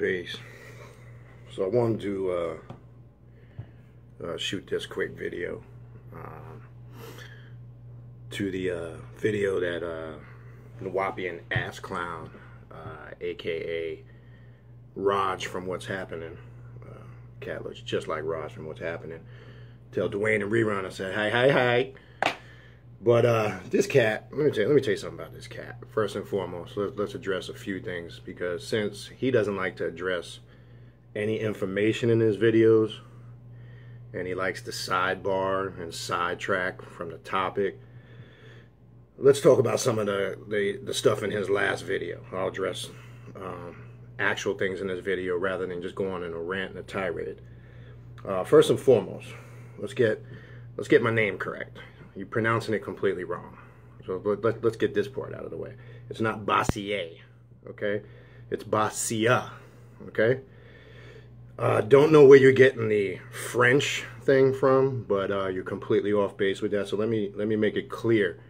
Peace. So I wanted to shoot this quick video to the video that Nuwaupian Ass Clown, aka Rodge from What's Happening, cat looks just like Rodge from What's Happening. Tell Dwayne and Rerun I said hi. But this cat, let me tell you something about this cat. First and foremost, let's address a few things, because since he doesn't like to address any information in his videos, and he likes to sidebar and sidetrack from the topic, let's talk about some of the stuff in his last video. I'll address actual things in this video rather than just go on in a rant and a tirade. First and foremost, let's get my name correct. You're pronouncing it completely wrong. So let's get this part out of the way. It's not Boccia, okay? It's Boccia, okay? Don't know where you're getting the French thing from, but you're completely off base with that. So let me make it clear,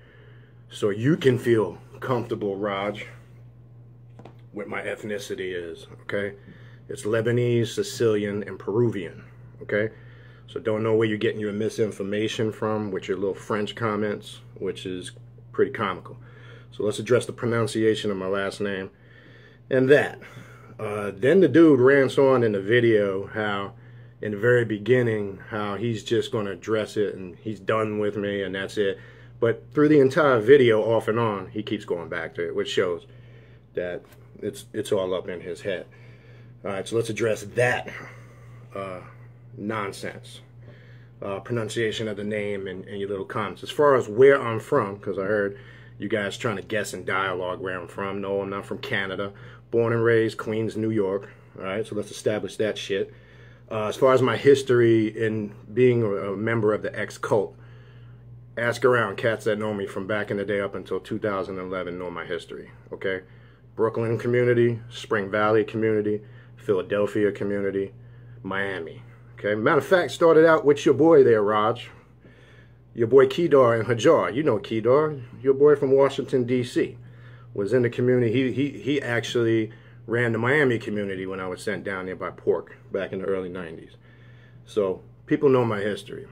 so you can feel comfortable, Rodge, what my ethnicity is, okay? It's Lebanese, Sicilian, and Peruvian, okay? So don't know where you're getting your misinformation from with your little French comments, which is pretty comical. So let's address the pronunciation of my last name and that. Then the dude rants on in the video how, in the very beginning, how he's just going to address it and he's done with me and that's it. But through the entire video, off and on, he keeps going back to it, which shows that it's all up in his head. All right, so let's address that nonsense. Pronunciation of the name and your little comments. As far as where I'm from, because I heard you guys trying to guess in dialogue where I'm from. No, I'm not from Canada. Born and raised Queens, New York. All right, so let's establish that shit. As far as my history in being a member of the X-Cult, ask around. Cats that know me from back in the day up until 2011 know my history, okay? Brooklyn community, Spring Valley community, Philadelphia community, Miami. Okay. Matter of fact, started out with your boy there, Rodge. Your boy Kedar and Hajar. You know Kedar, your boy from Washington, D.C. was in the community. He actually ran the Miami community when I was sent down there by Pork back in the early 90s. So people know my history.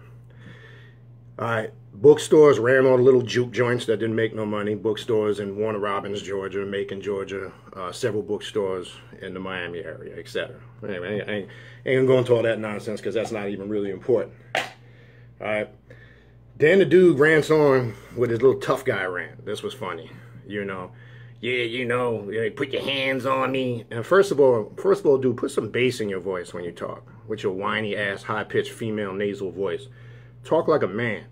All right. Bookstores, ran all the little juke joints that didn't make no money. Bookstores in Warner Robins, Georgia, Macon, Georgia. Several bookstores in the Miami area, etc. Anyway, I ain't gonna go into all that nonsense because that's not even really important. All right. Then the dude rants on with his little tough guy rant. This was funny. You know, put your hands on me. And first of all, dude, put some bass in your voice when you talk. With your whiny ass, high-pitched female nasal voice. Talk like a man.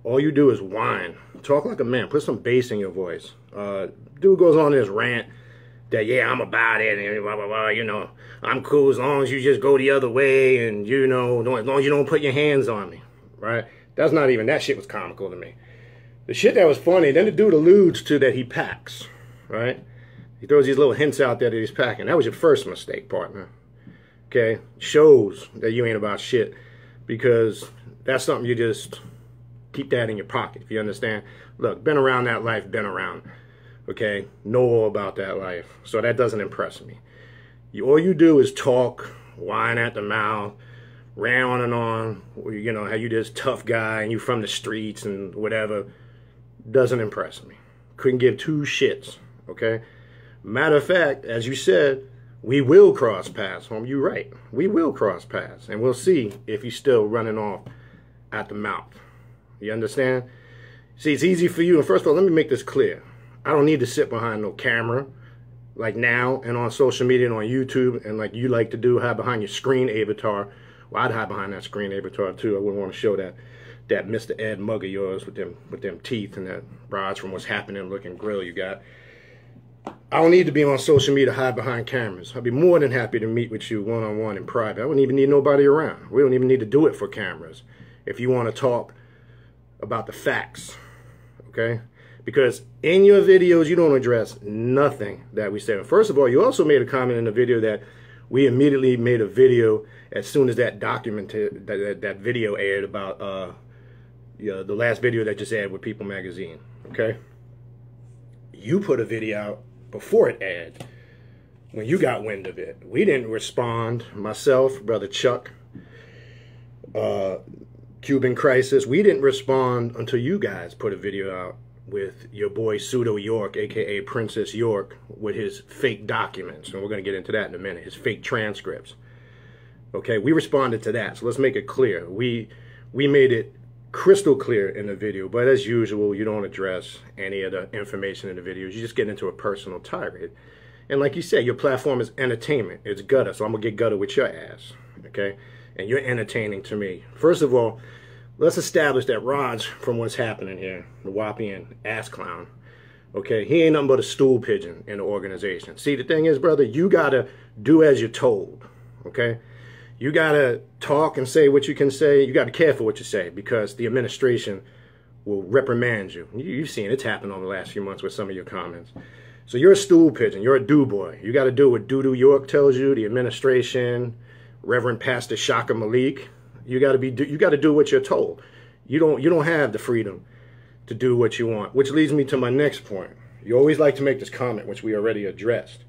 All you do is whine. Talk like a man. Put some bass in your voice. Dude goes on this rant that, yeah, I'm about it, and blah, blah, blah, you know, I'm cool as long as you just go the other way, and, you know, as long as you don't put your hands on me, right? That's not even, that shit was comical to me. The shit that was funny, then the dude alludes to that he packs, right? He throws these little hints out there that he's packing. That was your first mistake, partner. Okay? Shows that you ain't about shit, because that's something you just keep that in your pocket, if you understand. Look, been around that life, been around. Okay? Know all about that life. So that doesn't impress me. All you do is talk, whine at the mouth, ran on and on. You know, how you this tough guy and you from the streets and whatever. Doesn't impress me. Couldn't give two shits. Okay? Matter of fact, as you said, we will cross paths, homie. You're right. We will cross paths. And we'll see if you're still running off at the mouth. You understand? See, it's easy for you. And first of all, let me make this clear. I don't need to sit behind no camera like now and on social media and on YouTube and like you like to do, hide behind your screen avatar. Well, I'd hide behind that screen avatar too. I wouldn't want to show that Mr. Ed mug of yours with them teeth and that Rodge from What's Happening looking grill you got. I don't need to be on social media to hide behind cameras. I'd be more than happy to meet with you one-on-one in private. I wouldn't even need nobody around. We don't even need to do it for cameras. If you want to talk about the facts, okay? Because in your videos, you don't address nothing that we said. First of all, you also made a comment in the video that we immediately made a video as soon as that that video aired about the last video that just aired with People Magazine, okay? You put a video out before it aired when you got wind of it. We didn't respond. Myself, Brother Chuck, Cuban Crisis, we didn't respond until you guys put a video out with your boy Pseudo York, aka Princess York, with his fake documents. And we're going to get into that in a minute, his fake transcripts. Okay, we responded to that. So let's make it clear. We made it crystal clear in the video, but as usual, you don't address any of the information in the videos. You just get into a personal tirade. And like you said, your platform is entertainment. It's gutter, so I'm going to get gutted with your ass. Okay? And you're entertaining to me. First of all, let's establish that Rodge, from what's happening here, the Nuwaupian ass clown, okay, he ain't nothing but a stool pigeon in the organization. See, the thing is, brother, you got to do as you're told, okay? You got to talk and say what you can say. You got to be careful what you say, because the administration will reprimand you. You've seen it's happened over the last few months with some of your comments. So you're a stool pigeon. You're a do-boy. You got to do what Pseudo York tells you, the administration, Reverend Pastor Shaka Malik. You got to do what you're told. You don't have the freedom to do what you want, which leads me to my next point. You always like to make this comment, which we already addressed.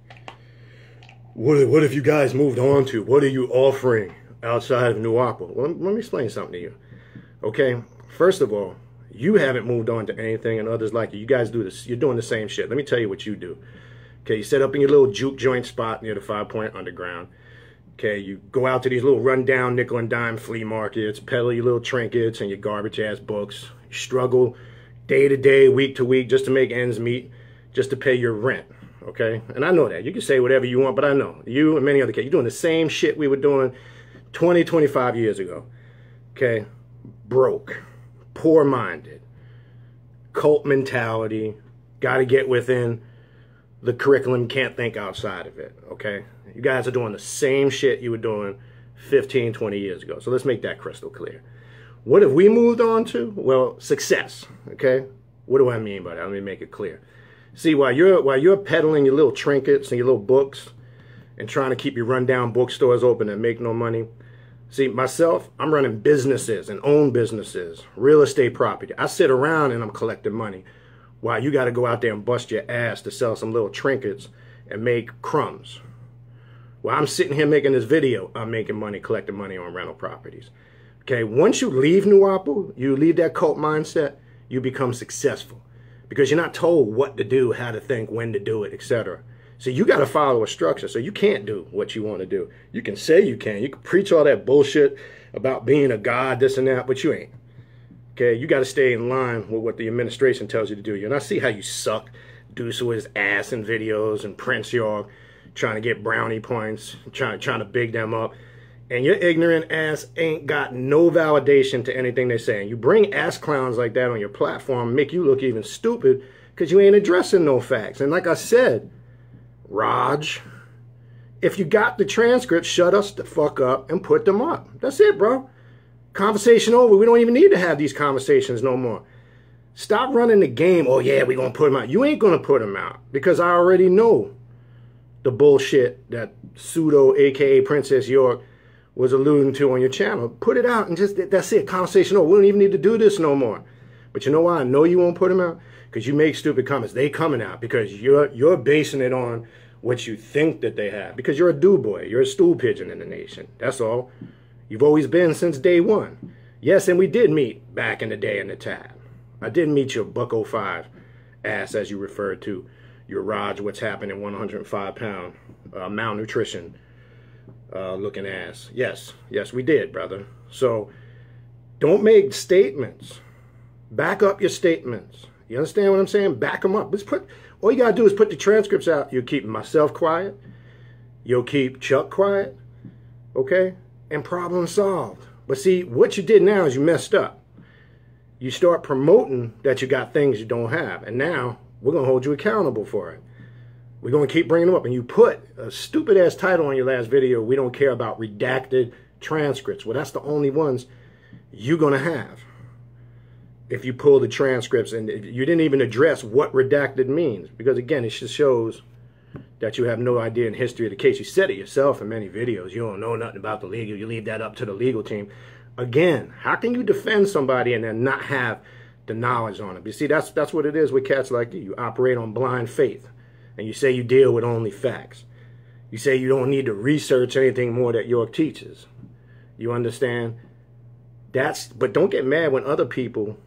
What if you guys moved on to? What are you offering outside of Nuwaupa? Well, let me explain something to you. Okay, first of all, you haven't moved on to anything, and others like you. You guys do this. You're doing the same shit. Let me tell you what you do. Okay, you set up in your little juke joint spot near the 5 Point Underground. Okay, you go out to these little rundown nickel and dime flea markets, peddle your little trinkets and your garbage ass books. You struggle day to day, week to week, just to make ends meet, just to pay your rent. Okay, and I know that. You can say whatever you want, but I know you and many other kids, you're doing the same shit we were doing 20, 25 years ago. Okay, broke, poor-minded, cult mentality, got to get within the curriculum, can't think outside of it. Okay, you guys are doing the same shit you were doing 15, 20 years ago. So let's make that crystal clear. What have we moved on to? Well, success. Okay, what do I mean by that? Let me make it clear. See, while you're peddling your little trinkets and your little books and trying to keep your rundown bookstores open and make no money, see, myself, I'm running businesses and own businesses, real estate property. I sit around and I'm collecting money while you got to go out there and bust your ass to sell some little trinkets and make crumbs. While I'm sitting here making this video, I'm making money, collecting money on rental properties. Okay, once you leave Nuwaupa, you leave that cult mindset, you become successful. Because you're not told what to do, how to think, when to do it, etc. So you got to follow a structure. So you can't do what you want to do. You can say you can. You can preach all that bullshit about being a god, this and that, but you ain't. Okay, you got to stay in line with what the administration tells you to do. And I see how you suck Deuce with his ass in videos and Prince York trying to get brownie points, trying to big them up. And your ignorant ass ain't got no validation to anything they're saying. You bring ass clowns like that on your platform, make you look even stupid because you ain't addressing no facts. And like I said, Rodge, if you got the transcript, shut us the fuck up and put them up. That's it, bro. Conversation over. We don't even need to have these conversations no more. Stop running the game. Oh, yeah, we're going to put them out. You ain't going to put them out because I already know the bullshit that Pseudo, a.k.a. Princess York, was alluding to on your channel. Put it out and just, that's it. Conversation over. We don't even need to do this no more. But you know why I know you won't put them out? Because you make stupid comments. They coming out because you're basing it on what you think that they have. Because you're a do-boy. You're a stool pigeon in the nation. That's all. You've always been since day one. Yes, and we did meet back in the day in the tab. I did meet your $105 ass, as you referred to. Your Rodge, what's happening, 105-pound malnutrition looking ass. Yes, we did, brother. So don't make statements. Back up your statements. You understand what I'm saying? Back them up. All you got to do is put the transcripts out. You'll keep myself quiet. You'll keep Chuck quiet. Okay? And problem solved. But see, what you did now is you messed up. You start promoting that you got things you don't have. And now we're going to hold you accountable for it. We're going to keep bringing them up. And you put a stupid-ass title on your last video, we don't care about redacted transcripts. Well, that's the only ones you're going to have. If you pull the transcripts, and you didn't even address what redacted means. Because, again, it just shows that you have no idea in history of the case. You said it yourself in many videos. You don't know nothing about the legal. You leave that up to the legal team. Again, how can you defend somebody and then not have the knowledge on it? You see, that's what it is with cats like you. You operate on blind faith. And you say you deal with only facts. You say you don't need to research anything more that York teaches. You understand? But don't get mad when other people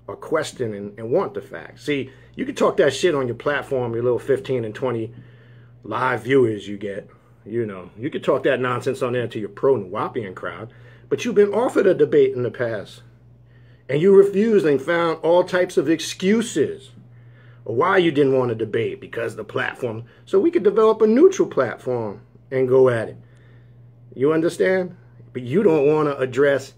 are questioning and want the facts. See, you can talk that shit on your platform, your little 15 and 20 live viewers you get. You know, you can talk that nonsense on there to your pro-Nuwaupian crowd, but you've been offered a debate in the past, and you refused and found all types of excuses of why you didn't want to debate, because of the platform. So we could develop a neutral platform and go at it. You understand? But you don't want to address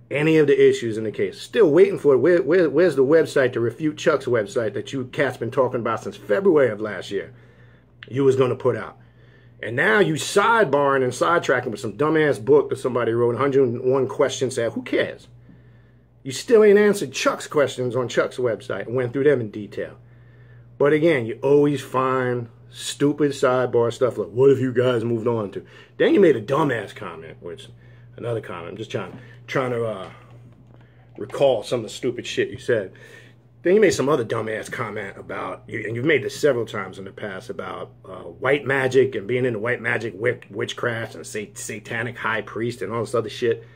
any of the issues in the case. Still waiting for it. Where's the website to refute Chuck's website that you cats been talking about since February of last year? You was going to put out. And now you sidebarring and sidetracking with some dumbass book that somebody wrote, 101 questions. Said, who cares? You still ain't answered Chuck's questions on Chuck's website and went through them in detail. But again, you always find stupid sidebar stuff like, what have you guys moved on to? Then you made a dumbass comment, which, another comment, I'm just trying to recall some of the stupid shit you said. Then you made some other dumbass comment about, and you've made this several times in the past, about white magic and being into white magic, witchcraft, and satanic high priest and all this other shit.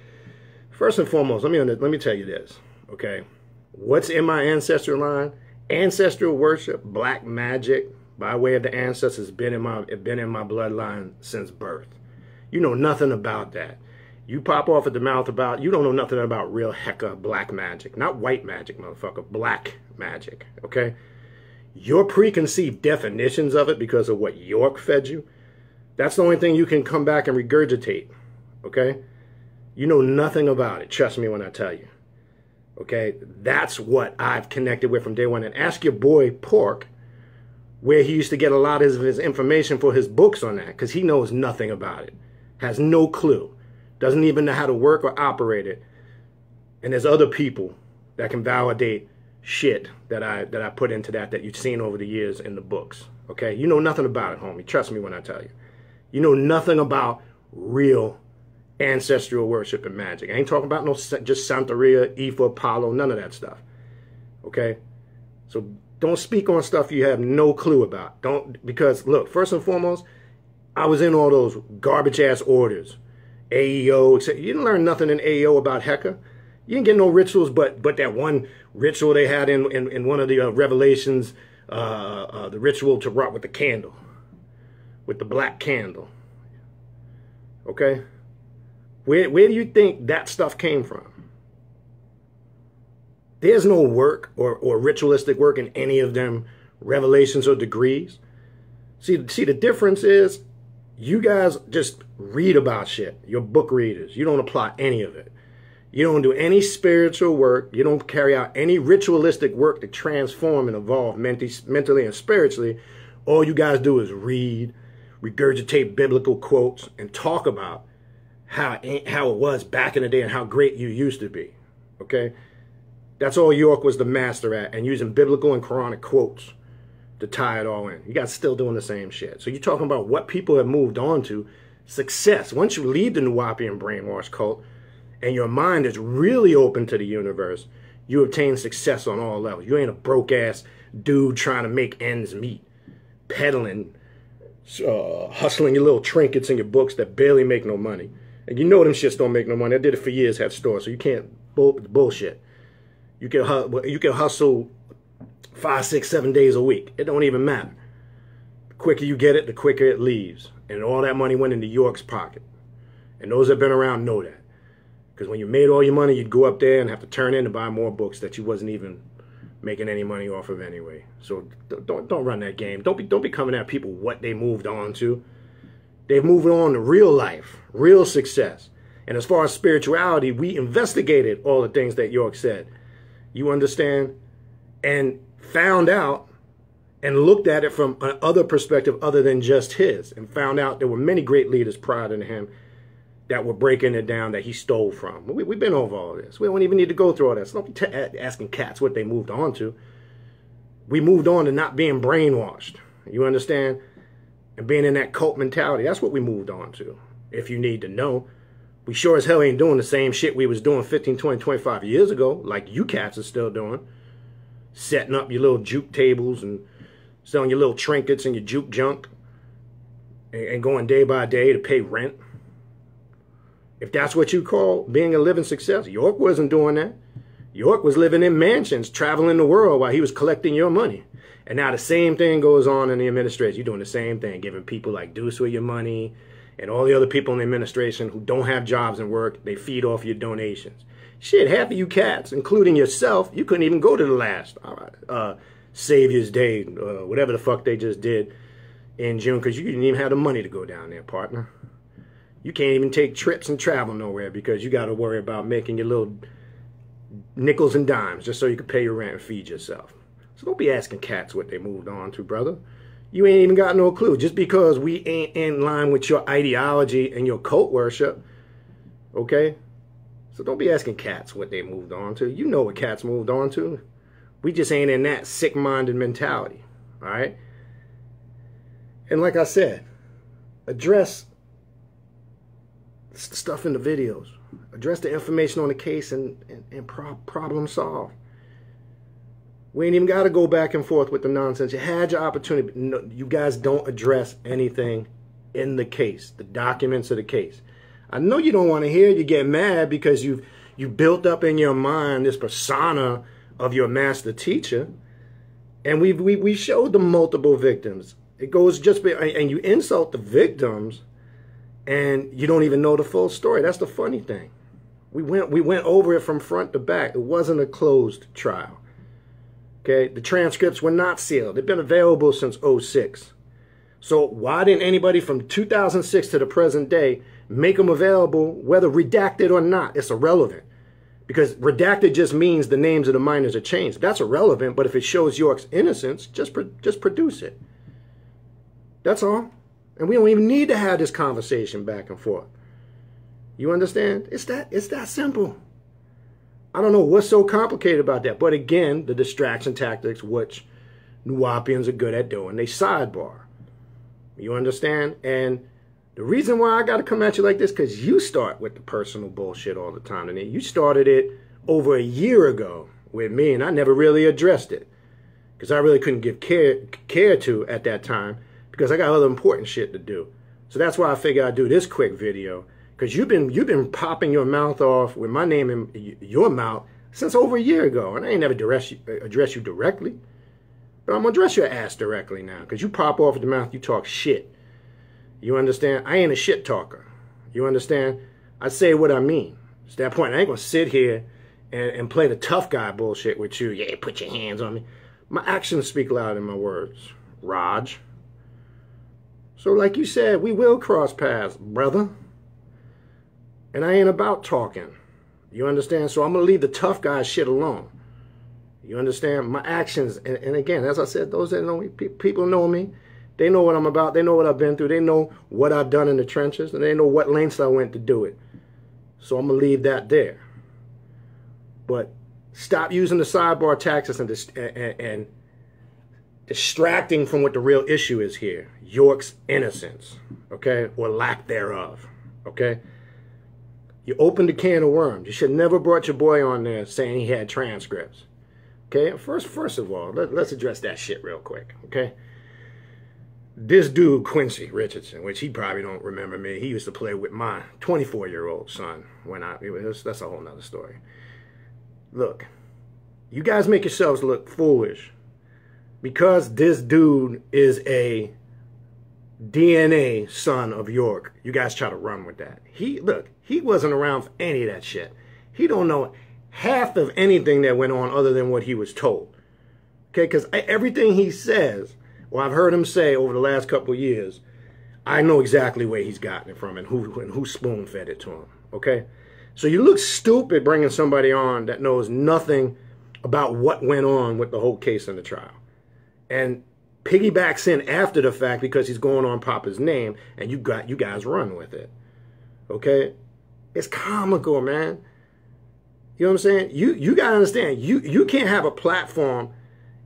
First and foremost, let me tell you this, okay? What's in my ancestral line? Ancestral worship, black magic, by way of the ancestors, been in my bloodline since birth. You know nothing about that. You pop off at the mouth about, you don't know nothing about real hecka black magic. Not white magic, motherfucker. Black magic, okay? Your preconceived definitions of it because of what York fed you, that's the only thing you can come back and regurgitate, okay? You know nothing about it. Trust me when I tell you, okay? That's what I've connected with from day one. And ask your boy Pork where he used to get a lot of his information for his books on that, because he knows nothing about it. Has no clue. Doesn't even know how to work or operate it. And there's other people that can validate shit that I put into that you've seen over the years in the books. Okay? You know nothing about it, homie. Trust me when I tell you. You know nothing about real ancestral worship and magic. I ain't talking about no just Santeria, Ifa, Apollo, none of that stuff. Okay? So don't speak on stuff you have no clue about. Because look, first and foremost, I was in all those garbage ass orders. AEO, etc. You didn't learn nothing in AEO about Hecka. You didn't get no rituals, but that one ritual they had in one of the revelations, the ritual to rot with the candle, with the black candle. Okay? Where do you think that stuff came from? There's no work or ritualistic work in any of them revelations or degrees. See, the difference is, you guys just read about shit. You're book readers. You don't apply any of it. You don't do any spiritual work. You don't carry out any ritualistic work to transform and evolve mentally and spiritually. All you guys do is read, regurgitate biblical quotes, and talk about how it was back in the day and how great you used to be. Okay? That's all York was the master at, and using biblical and Quranic quotes to tie it all in. You guys still doing the same shit. So you're talking about what people have moved on to. Success. Once you leave the Nuwaupian brainwash cult and your mind is really open to the universe, you obtain success on all levels. You ain't a broke ass dude trying to make ends meet, peddling, hustling your little trinkets and your books that barely make no money. And you know them shits don't make no money. I did it for years, had stores, so you can't bullshit. You can hustle 5, 6, 7 days a week. It don't even matter. The quicker you get it, the quicker it leaves. And all that money went into York's pocket. And those that have been around know that. Because when you made all your money, you'd go up there and have to turn in to buy more books that you wasn't even making any money off of anyway. So don't run that game. Don't be coming at people what they moved on to. They've moved on to real life, real success. And as far as spirituality, we investigated all the things that York said. You understand? And found out and looked at it from another perspective other than just his, and found out there were many great leaders prior to him that were breaking it down that he stole from. We've been over all this. We don't even need to go through all that. So don't be asking cats what they moved on to. We moved on to not being brainwashed. You understand? And being in that cult mentality. That's what we moved on to, if you need to know. We sure as hell ain't doing the same shit we was doing 15, 20, 25 years ago, like you cats are still doing. Setting up your little juke tables and selling your little trinkets and your juke junk. and going day by day to pay rent. If that's what you call being a living success, York wasn't doing that. York was living in mansions, traveling the world while he was collecting your money. And now the same thing goes on in the administration. You're doing the same thing, giving people like Deuce with your money and all the other people in the administration who don't have jobs and work. They feed off your donations. Shit, half of you cats, including yourself, you couldn't even go to the last Savior's Day, whatever the fuck they just did in June, because you didn't even have the money to go down there, partner. You can't even take trips and travel nowhere because you got to worry about making your little nickels and dimes just so you can pay your rent and feed yourself. So don't be asking cats what they moved on to, brother. You ain't even got no clue. Just because we ain't in line with your ideology and your cult worship, okay? So don't be asking cats what they moved on to. You know what cats moved on to. We just ain't in that sick-minded mentality, all right? And like I said, address the stuff in the videos. Address the information on the case and problem solve. We ain't even got to go back and forth with the nonsense. You had your opportunity. But no, you guys don't address anything in the case, the documents of the case. I know you don't want to hear it. You get mad because you built up in your mind this persona of your master teacher. And we showed the multiple victims. It goes just, and you insult the victims and you don't even know the full story. That's the funny thing. We went over it from front to back. It wasn't a closed trial. Okay, the transcripts were not sealed. They've been available since 2006. So why didn't anybody from 2006 to the present day make them available, whether redacted or not? It's irrelevant. Because redacted just means the names of the minors are changed. That's irrelevant, but if it shows York's innocence, just produce it. That's all. And we don't even need to have this conversation back and forth. You understand? It's that simple. I don't know what's so complicated about that. But again, the distraction tactics, which Nuwaupians are good at doing, they sidebar. You understand? And the reason why I got to come at you like this, because you start with the personal bullshit all the time. And you started it over a year ago with me, and I never really addressed it. Because I really couldn't give care to at that time, because I got other important shit to do. So that's why I figured I'd do this quick video. Because you've been popping your mouth off with my name in your mouth since over a year ago. And I ain't never address you directly. But I'm going to address your ass directly now. Because you pop off at the mouth, you talk shit. You understand? I ain't a shit talker. You understand? I say what I mean. It's that point. I ain't going to sit here and play the tough guy bullshit with you. Yeah, put your hands on me. My actions speak louder than my words. Rodge. So like you said, we will cross paths, brother. And I ain't about talking. You understand? So I'm going to leave the tough guy shit alone. You understand? My actions, and again, as I said, those that know me, people know me. They know what I'm about. They know what I've been through. They know what I've done in the trenches. And they know what lengths I went to do it. So I'm going to leave that there. But stop using the sidebar tactics and distracting from what the real issue is here. York's innocence, okay? Or lack thereof, okay? You opened a can of worms. You should never brought your boy on there saying he had transcripts. Okay, first of all, let's address that shit real quick, okay? This dude, Quincy Richardson, which he probably don't remember me, he used to play with my 24-year-old son when that's a whole nother story. Look, you guys make yourselves look foolish because this dude is a DNA son of York. You guys try to run with that. Look, he wasn't around for any of that shit. He don't know half of anything that went on other than what he was told. Okay, because everything he says, or I've heard him say over the last couple of years, I know exactly where he's gotten it from and who spoon-fed it to him. Okay, so you look stupid bringing somebody on that knows nothing about what went on with the whole case in the trial, and piggybacks in after the fact because he's going on Papa's name, and you guys run with it. Okay? It's comical, man. You know what I'm saying? You gotta understand, you can't have a platform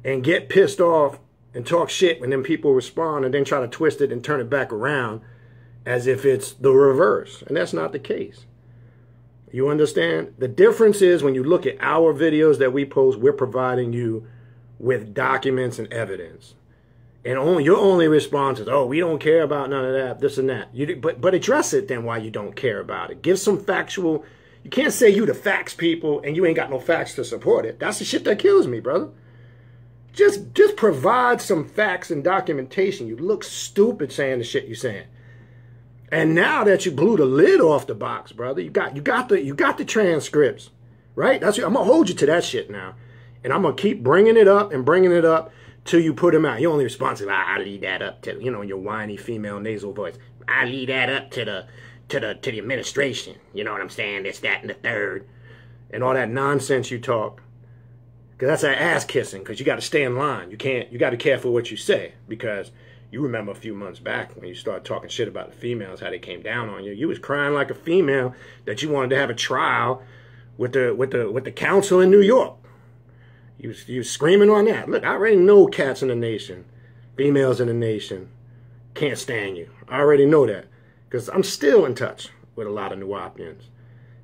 and get pissed off and talk shit when then people respond and then try to twist it and turn it back around as if it's the reverse. And that's not the case. You understand? The difference is when you look at our videos that we post, we're providing you with documents and evidence. And your only response is, oh, we don't care about none of that, this and that. But address it then why you don't care about it. Give some factual. You can't say you the facts people and you ain't got no facts to support it. That's the shit that kills me, brother. Just provide some facts and documentation. You look stupid saying the shit you're saying. And now that you blew the lid off the box, brother, you got the transcripts, right? I'm gonna hold you to that shit now, and I'm gonna keep bringing it up till you put them out. You only respond to, I leave that up to, in your whiny female nasal voice. I leave that up to the administration. You know what I'm saying? This, that, and the third, and all that nonsense you talk. Because that's that ass kissing. Because you got to stay in line. You got to be careful what you say, because you remember a few months back when you started talking shit about the females, how they came down on you. You was crying like a female that you wanted to have a trial with the council in New York. You was screaming on that. Look, I already know cats in the nation, females in the nation, can't stand you. I already know that, because I'm still in touch with a lot of Nuwaupians.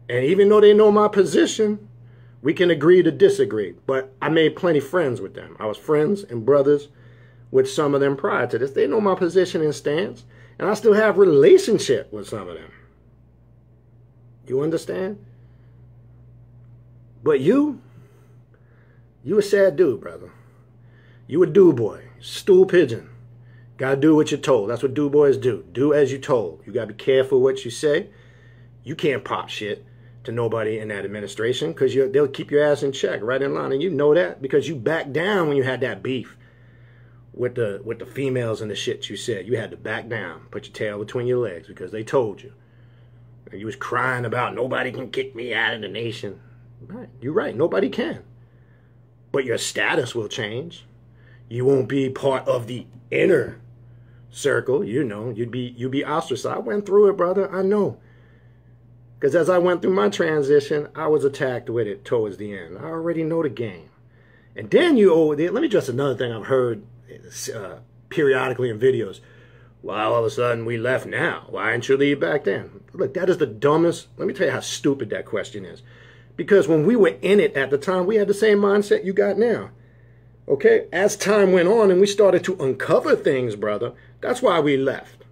And even though they know my position, we can agree to disagree. But I made plenty friends with them. I was friends and brothers with some of them prior to this. They know my position and stance, and I still have relationship with some of them. You understand? But you a sad dude, brother. You a do boy, stool pigeon. Gotta do what you're told. That's what do boys do. Do as you're told. You gotta be careful what you say. You can't pop shit to nobody in that administration, because they'll keep your ass in check, right in line, and you know that because you backed down when you had that beef with the females and the shit you said. You had to back down, put your tail between your legs, because they told you. And you was crying about nobody can kick me out of the nation. Right, you're right, nobody can. But your status will change. You won't be part of the inner circle. You'd be ostracized. I went through it, brother. I know. Because as I went through my transition, I was attacked with it towards the end. I already know the game. And then let me address another thing I've heard periodically in videos. Why all of a sudden we left now? Why didn't you leave back then? Look, that is the dumbest. Let me tell you how stupid that question is. Because when we were in it at the time, we had the same mindset you got now. Okay? As time went on and we started to uncover things, brother, that's why we left.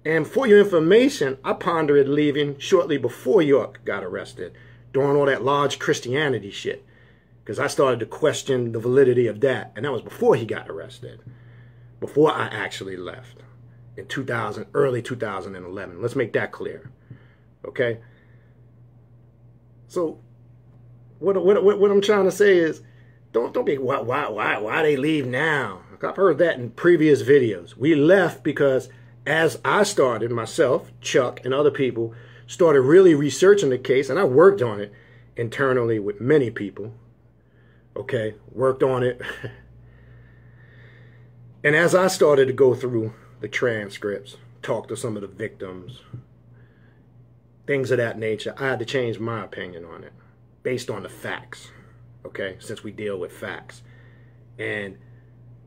And for your information, I pondered leaving shortly before York got arrested, during all that large Christianity shit. Because I started to question the validity of that. And that was before he got arrested. Before I actually left. In early 2011. Let's make that clear. Okay? So, what I'm trying to say is, don't be, why they leave now? I've heard that in previous videos. We left because as I started, myself, Chuck, and other people, started really researching the case, and I worked on it internally with many people. Okay, worked on it. And as I started to go through the transcripts, talk to some of the victims, things of that nature, I had to change my opinion on it based on the facts, okay, since we deal with facts. And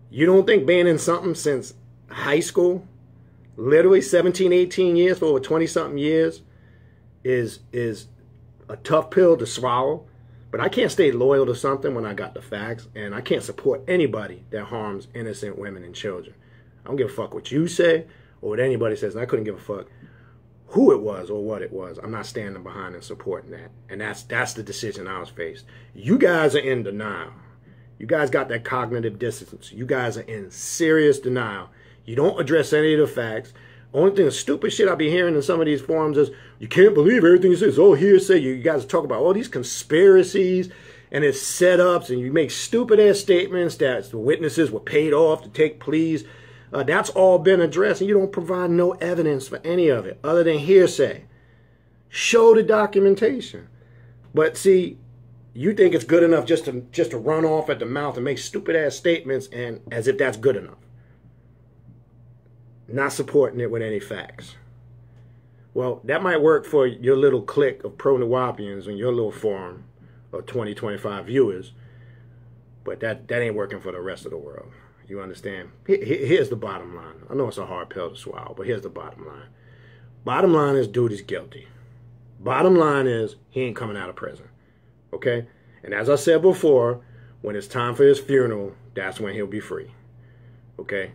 you don't think being in something since high school, literally 17, 18 years for over 20-something years, is a tough pill to swallow? But I can't stay loyal to something when I got the facts, and I can't support anybody that harms innocent women and children. I don't give a fuck what you say or what anybody says, and I couldn't give a fuck who it was or what it was. I'm not standing behind and supporting that. And that's the decision I was faced. You guys are in denial. You guys got that cognitive dissonance. You guys are in serious denial. You don't address any of the facts. Only thing, the stupid shit I be hearing in some of these forums is, you can't believe everything you say. It's all hearsay. You guys talk about all these conspiracies and it's setups, and you make stupid ass statements that the witnesses were paid off to take pleas. That's all been addressed, and you don't provide no evidence for any of it other than hearsay. Show the documentation. But see, you think it's good enough just to run off at the mouth and make stupid ass statements, and as if that's good enough. Not supporting it with any facts. Well, that might work for your little clique of pro-Nuwaupians and your little forum of 20, 25 viewers, but that ain't working for the rest of the world. You understand? Here's the bottom line. I know it's a hard pill to swallow, but here's the bottom line. Bottom line is, dude is guilty. Bottom line is, he ain't coming out of prison. Okay? And as I said before, when it's time for his funeral, that's when he'll be free. Okay?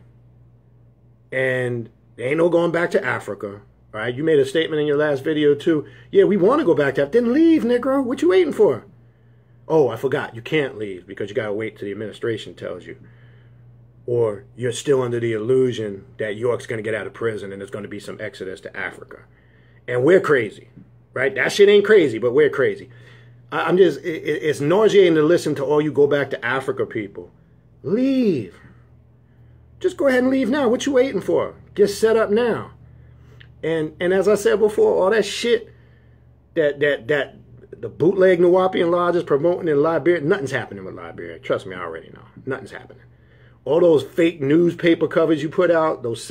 And there ain't no going back to Africa. All right? You made a statement in your last video, too. Yeah, we want to go back to Africa. Then leave, Negro. What you waiting for? Oh, I forgot. You can't leave because you got to wait till the administration tells you. Or you're still under the illusion that York's going to get out of prison and there's going to be some exodus to Africa. And we're crazy, right? That shit ain't crazy, but we're crazy. I'm just, it's nauseating to listen to all you go back to Africa people. Leave. Just go ahead and leave now. What you waiting for? Get set up now. And as I said before, all that shit that the bootleg Nuwaupian lodges promoting in Liberia, nothing's happening with Liberia. Trust me, I already know. Nothing's happening. All those fake newspaper covers you put out, those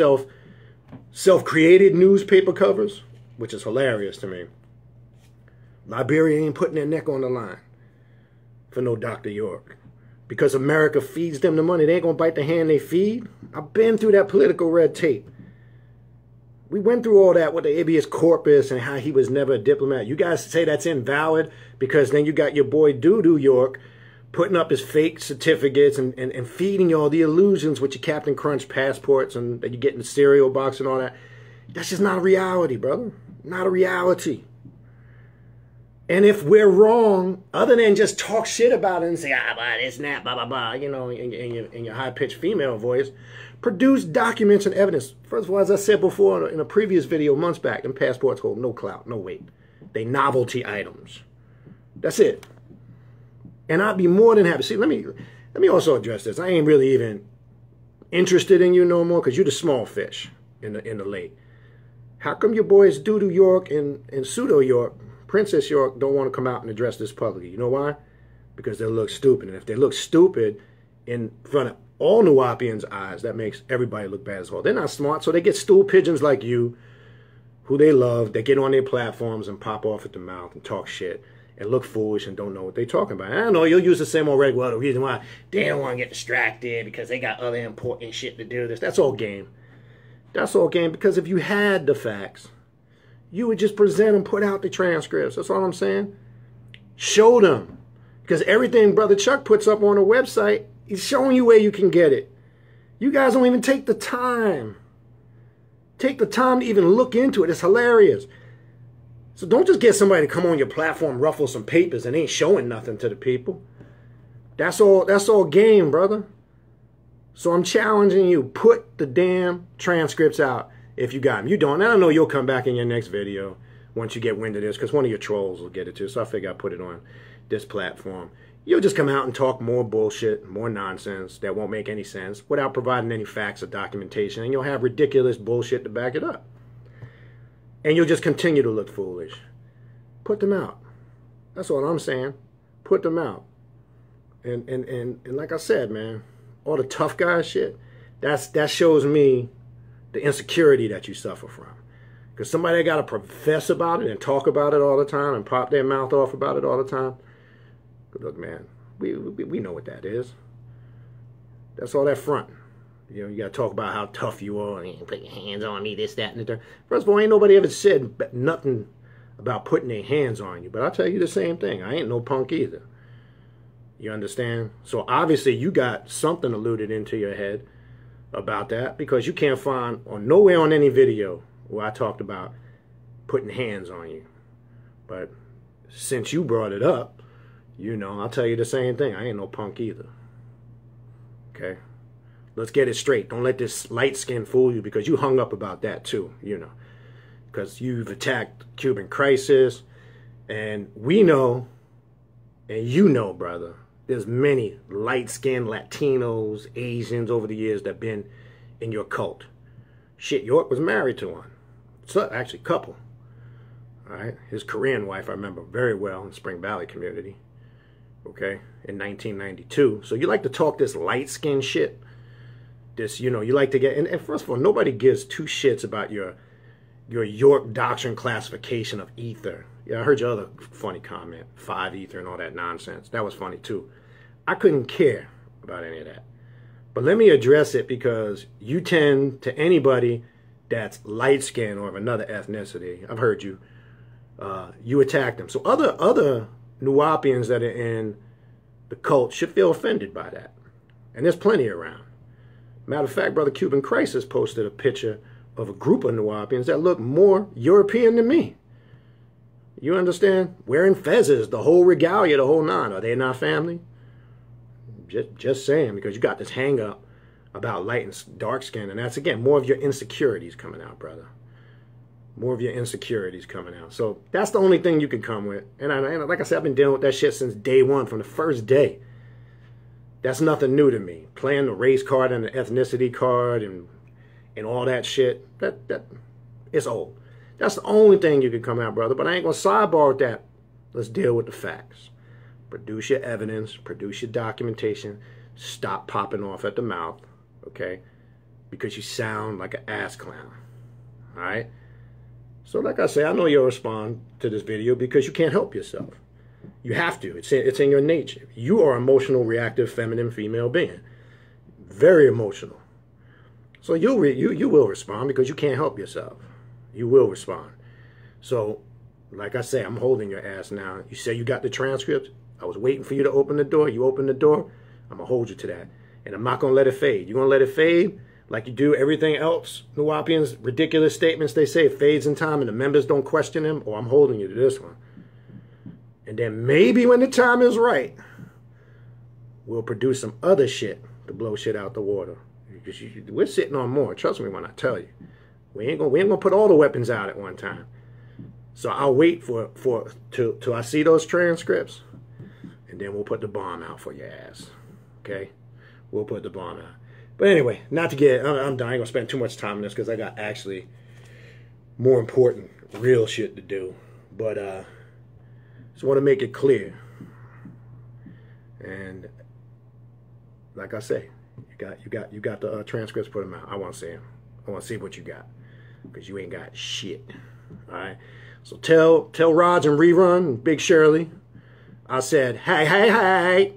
self-created newspaper covers, which is hilarious to me. Liberia ain't putting their neck on the line for no Dr. York. Because America feeds them the money. They ain't going to bite the hand they feed. I've been through that political red tape. We went through all that with the habeas corpus and how he was never a diplomat. You guys say that's invalid because then you got your boy Pseudo York putting up his fake certificates and feeding you all the illusions with your Captain Crunch passports and that you get in the cereal box and all that. That's just not a reality, brother. Not a reality. And if we're wrong, other than just talk shit about it and say, blah, this and that, blah, blah, blah, you know, in your high-pitched female voice, produce documents and evidence. First of all, as I said before in a previous video months back, them passports hold no clout, no weight. They novelty items. That's it. And I'd be more than happy. See, let me also address this. I ain't really even interested in you no more because you're the small fish in the lake. How come your boys Pseudo York and Pseudo York, Princess York, don't want to come out and address this publicly? You know why? Because they look stupid. And if they look stupid in front of all Nuwaupians' eyes, that makes everybody look bad as well. They're not smart, so they get stool pigeons like you, who they love. They get on their platforms and pop off at the mouth and talk shit and look foolish and don't know what they're talking about. I don't know, you'll use the same old regular, well, the reason why they don't want to get distracted because they got other important shit to do. That's all game. That's all game, because if you had the facts, you would just present and put out the transcripts. That's all I'm saying. Show them. Because everything Brother Chuck puts up on the website, he's showing you where you can get it. You guys don't even take the time. Take the time to even look into it. It's hilarious. So don't just get somebody to come on your platform, ruffle some papers, and ain't showing nothing to the people. That's all game, brother. So I'm challenging you. Put the damn transcripts out if you got them. You don't. And I know you'll come back in your next video once you get wind of this, because one of your trolls will get it too. So I figure I'll put it on this platform. You'll just come out and talk more bullshit, more nonsense that won't make any sense without providing any facts or documentation. And you'll have ridiculous bullshit to back it up. And you'll just continue to look foolish. Put them out. That's all I'm saying. Put them out. And like I said, man, all the tough guy shit, that shows me the insecurity that you suffer from. Because somebody got to profess about it and talk about it all the time and pop their mouth off about it all the time. Look, man, we know what that is. That's all that front. You know, you got to talk about how tough you are and put your hands on me, this, that, and the third. First of all, ain't nobody ever said nothing about putting their hands on you. But I'll tell you the same thing. I ain't no punk either. You understand? So obviously you got something alluded into your head about that, because you can't find nowhere on any video where I talked about putting hands on you. But since you brought it up, you know, I'll tell you the same thing. I ain't no punk either. Okay? Let's get it straight. Don't let this light skin fool you, because you hung up about that too, you know. Because you've attacked Cuban crisis, and we know, and you know, brother, there's many light-skinned Latinos, Asians over the years that have been in your cult. Shit, York was married to one. So, actually, couple. All right? His Korean wife, I remember very well in Spring Valley community. Okay? In 1992. So you like to talk this light-skinned shit. This, you know, you like to get... And first of all, nobody gives two shits about your York doctrine classification of ether. Yeah, I heard your other funny comment, 5 ether and all that nonsense. That was funny too. I couldn't care about any of that. But let me address it, because you tend to anybody that's light-skinned or of another ethnicity, I've heard you, you attack them. So other Nuwaupians that are in the cult should feel offended by that. And there's plenty around. Matter of fact, Brother Cuban Crisis posted a picture of a group of Nuwaupians that look more European than me. You understand? Wearing fezzes, the whole regalia, the whole nine. Are they not family? Just saying, because you got this hang up about light and dark skin, and that's, again, more of your insecurities coming out, brother. More of your insecurities coming out. So that's the only thing you can come with. And like I said, I've been dealing with that shit since day one, from the first day. That's nothing new to me. Playing the race card and the ethnicity card and all that shit, that it's old. That's the only thing you can come out, brother. But I ain't going to sidebar with that. Let's deal with the facts. Produce your evidence. Produce your documentation. Stop popping off at the mouth, okay? Because you sound like an ass clown, all right? So like I say, I know you'll respond to this video because you can't help yourself. You have to. It's in your nature. You are an emotional, reactive, feminine, female being. Very emotional. So you will respond because you can't help yourself. You will respond. So, like I say, I'm holding your ass now. You say you got the transcript. I was waiting for you to open the door. You opened the door. I'm going to hold you to that. And I'm not going to let it fade. You're going to let it fade like you do everything else. Nuwaupians, ridiculous statements they say, it fades in time and the members don't question them. Or I'm holding you to this one. And then maybe when the time is right, we'll produce some other shit to blow shit out the water. Because we're sitting on more. Trust me when I tell you. We ain't gonna put all the weapons out at one time. So I'll wait till I see those transcripts, and then we'll put the bomb out for your ass. Okay? We'll put the bomb out. But anyway, not to get, I'm done. I ain't gonna spend too much time on this because I got actually more important, real shit to do. But just want to make it clear. And like I say, you got the transcripts. Put them out. I want to see them. I want to see what you got, because you ain't got shit. All right. So tell Rodge and Rerun and Big Shirley, I said, hey.